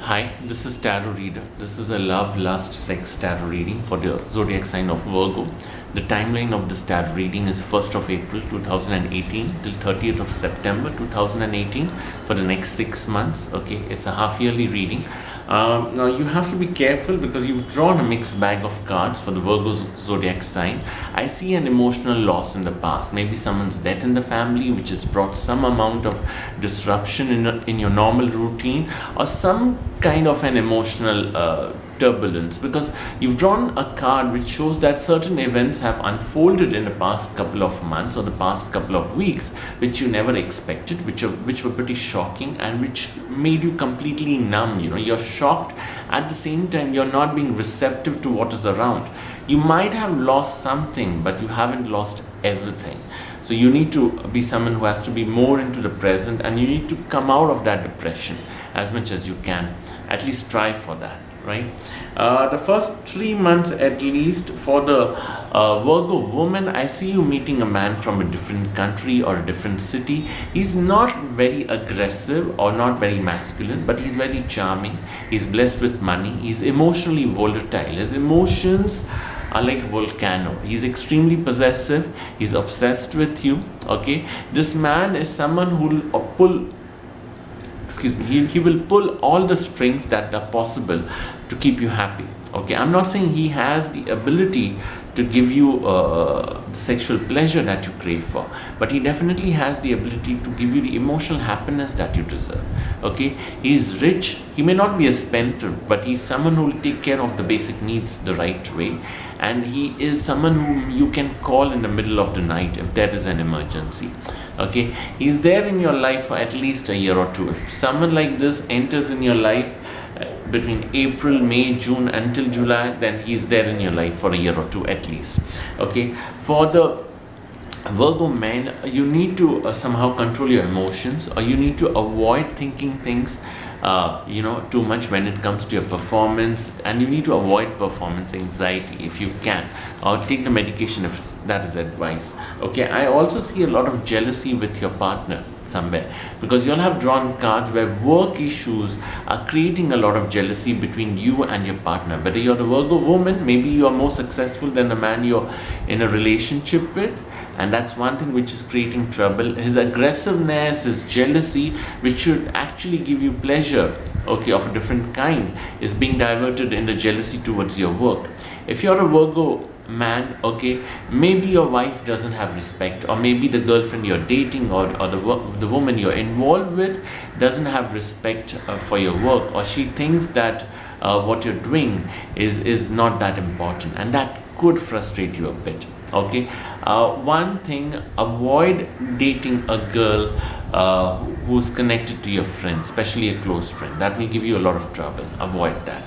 Hi, this is Tarot Reader. This is a love, lust, sex tarot reading for the zodiac sign of Virgo. The timeline of this tarot reading is 1st of April 2018 till 30th of September 2018 for the next 6 months. Okay, it's a half yearly reading. Now you have to be careful because you've drawn a mixed bag of cards for the Virgo zodiac sign. I see an emotional loss in the past, maybe someone's death in the family, which has brought some amount of disruption in your normal routine, or some kind of an emotional turbulence, because you've drawn a card which shows that certain events have unfolded in the past couple of months or the past couple of weeks which you never expected, which were pretty shocking and which made you completely numb. You're shocked, at the same time you're not being receptive to what is around. You might have lost something, but you haven't lost everything. So you need to be someone who has to be more into the present, and you need to come out of that depression as much as you can. At least try for that, right? The first 3 months at least for the Virgo woman, I see you meeting a man from a different country or a different city. He's not very aggressive or not very masculine, but he's very charming. He's blessed with money. He's emotionally volatile. His emotions are like a volcano. He's extremely possessive. He's obsessed with you. Okay, this man is someone who will he will pull all the strings that are possible to keep you happy. Okay, I'm not saying he has the ability to give you the sexual pleasure that you crave for, but he definitely has the ability to give you the emotional happiness that you deserve. Okay, he's rich. He may not be a spendthrift, but he's someone who will take care of the basic needs the right way, and he is someone whom you can call in the middle of the night if there is an emergency. Okay, he's there in your life for at least a year or two. If someone like this enters in your life between April, May, June until July, then he's there in your life for a year or two at least. Okay, for the Virgo men, you need to somehow control your emotions, or you need to avoid thinking things too much when it comes to your performance, and you need to avoid performance anxiety if you can, or take the medication if that is advised. Okay, I also see a lot of jealousy with your partner somewhere, because you'll have drawn cards where work issues are creating a lot of jealousy between you and your partner. Whether you're the Virgo woman, maybe you are more successful than the man you're in a relationship with, and that's one thing which is creating trouble. His aggressiveness, his jealousy, which should actually give you pleasure, okay, of a different kind, is being diverted in the jealousy towards your work. If you're a Virgo man, okay, maybe your wife doesn't have respect, or maybe the girlfriend you're dating or the woman you're involved with doesn't have respect for your work, or she thinks that what you're doing is not that important, and that could frustrate you a bit. Okay, one thing, avoid dating a girl who's connected to your friend, especially a close friend. That will give you a lot of trouble. Avoid that.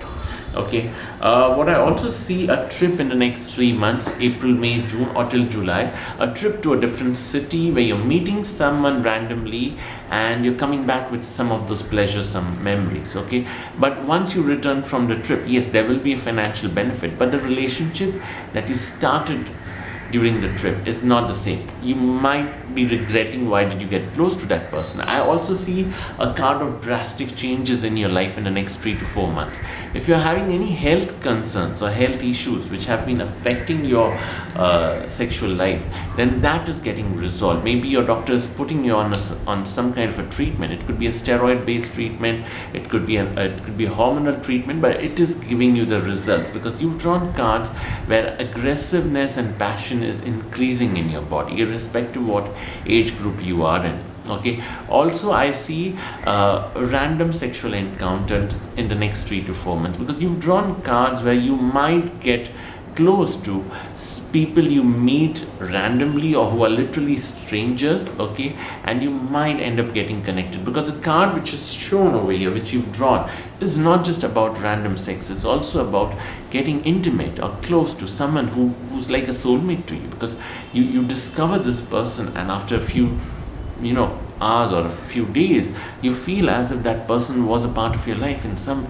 Okay, what I also see, a trip in the next 3 months, April, May, June, or till July, a trip to a different city where you're meeting someone randomly and you're coming back with some of those pleasures, some memories. Okay, but once you return from the trip, yes, there will be a financial benefit, but the relationship that you started during the trip is not the same. You might be regretting why did you get close to that person. I also see a card of drastic changes in your life in the next 3 to 4 months. If you're having any health concerns or health issues which have been affecting your sexual life, then that is getting resolved. Maybe your doctor is putting you on some kind of a treatment. It could be a steroid based treatment, it could be a hormonal treatment, but it is giving you the results because you've drawn cards where aggressiveness and passion is increasing in your body, irrespective of what age group you are in. Okay, also I see random sexual encounters in the next 3 to 4 months, because you've drawn cards where you might get close to people you meet randomly or who are literally strangers. Okay, and you might end up getting connected, because the card which is shown over here, which you've drawn, is not just about random sex. It's also about getting intimate or close to someone who's like a soulmate to you, because you discover this person, and after a few hours or a few days, you feel as if that person was a part of your life in some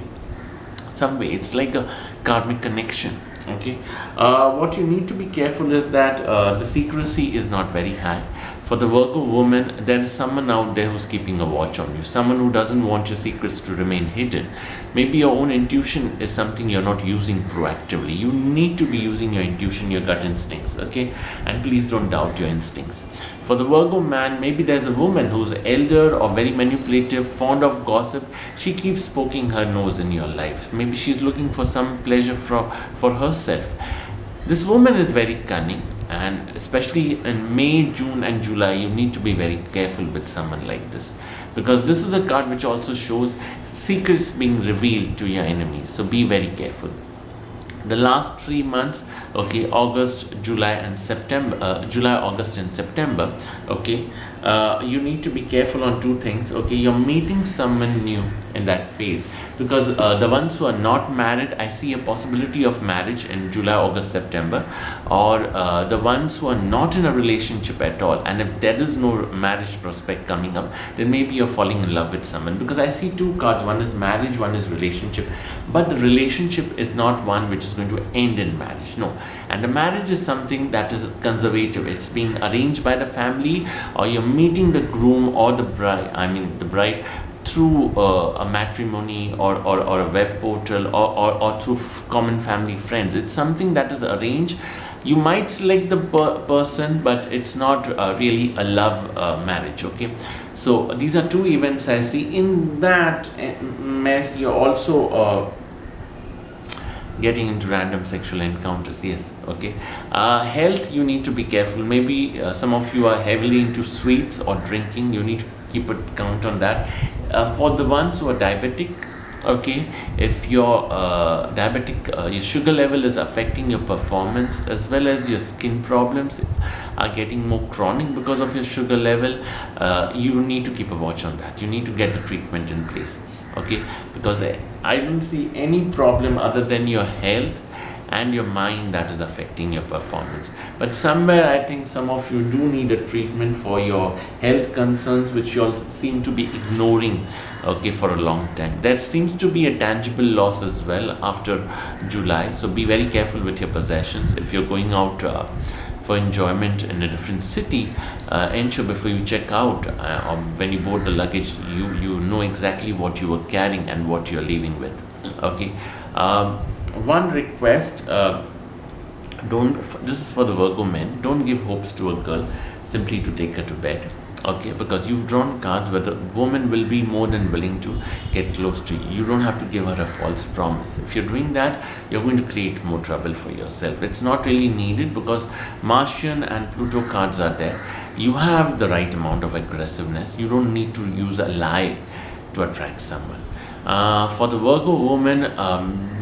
way. It's like a karmic connection. Okay, what you need to be careful is that the secrecy is not very high. For the Virgo woman, there is someone out there who's keeping a watch on you, someone who doesn't want your secrets to remain hidden. Maybe your own intuition is something you're not using proactively. You need to be using your intuition, your gut instincts, okay? And please don't doubt your instincts. For the Virgo man, maybe there's a woman who's elder or very manipulative, fond of gossip. She keeps poking her nose in your life. Maybe she's looking for some pleasure for herself. This woman is very cunning, and especially in May, June, and July, you need to be very careful with someone like this, because this is a card which also shows secrets being revealed to your enemies. So be very careful. The last 3 months, okay, August, July, and September, July, August, and September, okay, you need to be careful on two things. Okay, you're meeting someone new in that phase, because the ones who are not married, I see a possibility of marriage in July, August, September, or the ones who are not in a relationship at all, and if there is no marriage prospect coming up, then maybe you're falling in love with someone, because I see two cards. One is marriage, one is relationship, but the relationship is not one which is going to end in marriage, no. And the marriage is something that is conservative. It's being arranged by the family, or you're meeting the groom or the bride through a matrimony, or a web portal, or through common family friends. It's something that is arranged. You might select the person, but it's not really a love marriage, okay? So these are two events I see. In that mess, you're also getting into random sexual encounters, yes, okay. Health, you need to be careful. Maybe some of you are heavily into sweets or drinking. You need to keep a count on that. For the ones who are diabetic, okay, if you're diabetic, your sugar level is affecting your performance, as well as your skin problems are getting more chronic because of your sugar level. You need to keep a watch on that. You need to get the treatment in place, okay, because I don't see any problem other than your health and your mind that is affecting your performance. But somewhere I think some of you do need a treatment for your health concerns, which you all seem to be ignoring, okay, for a long time. There seems to be a tangible loss as well after July, so be very careful with your possessions. If you're going out for enjoyment in a different city, ensure before you check out, when you board the luggage, you know exactly what you were carrying and what you're leaving with, okay. One request, this is for the Virgo men, don't give hopes to a girl simply to take her to bed, okay, because you've drawn cards where the woman will be more than willing to get close to you. You don't have to give her a false promise. If you're doing that, you're going to create more trouble for yourself. It's not really needed, because Martian and Pluto cards are there. You have the right amount of aggressiveness. You don't need to use a lie to attract someone. For the Virgo woman,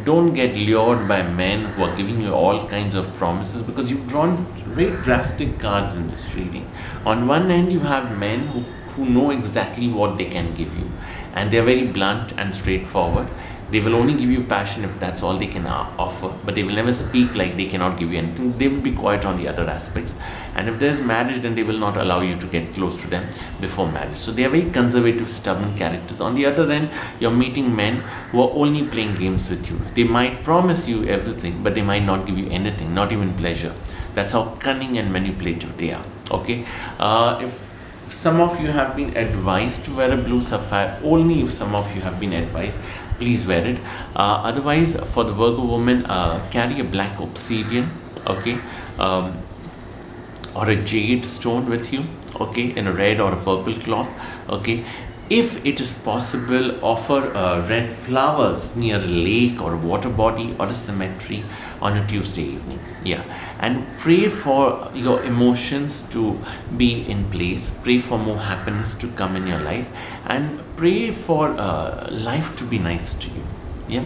don't get lured by men who are giving you all kinds of promises, because you've drawn very drastic cards in this reading. On one end, you have men who know exactly what they can give you, and they're very blunt and straightforward. They will only give you passion if that's all they can offer, but they will never speak like they cannot give you anything. They will be quiet on the other aspects. And if there's marriage, then they will not allow you to get close to them before marriage. So they are very conservative, stubborn characters. On the other end, you're meeting men who are only playing games with you. They might promise you everything, but they might not give you anything, not even pleasure. That's how cunning and manipulative they are, okay? If some of you have been advised to wear a blue sapphire, only if some of you have been advised, please wear it. Otherwise, for the Virgo woman, carry a black obsidian, okay, or a jade stone with you, okay, in a red or a purple cloth, okay. If it is possible, offer red flowers near a lake or a water body or a cemetery on a Tuesday evening. Yeah, and pray for your emotions to be in place. Pray for more happiness to come in your life, and pray for life to be nice to you. Yeah,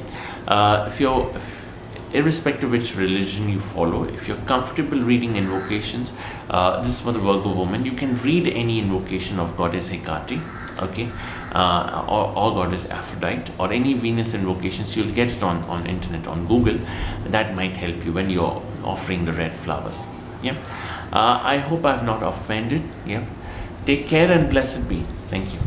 irrespective of which religion you follow, if you're comfortable reading invocations, this is for the Virgo woman. You can read any invocation of Goddess Hecate, okay, or Goddess Aphrodite, or any Venus invocations. You'll get it on internet, on Google. That might help you when you're offering the red flowers. Yeah, I hope I've not offended. Yeah, take care and blessed be. Thank you.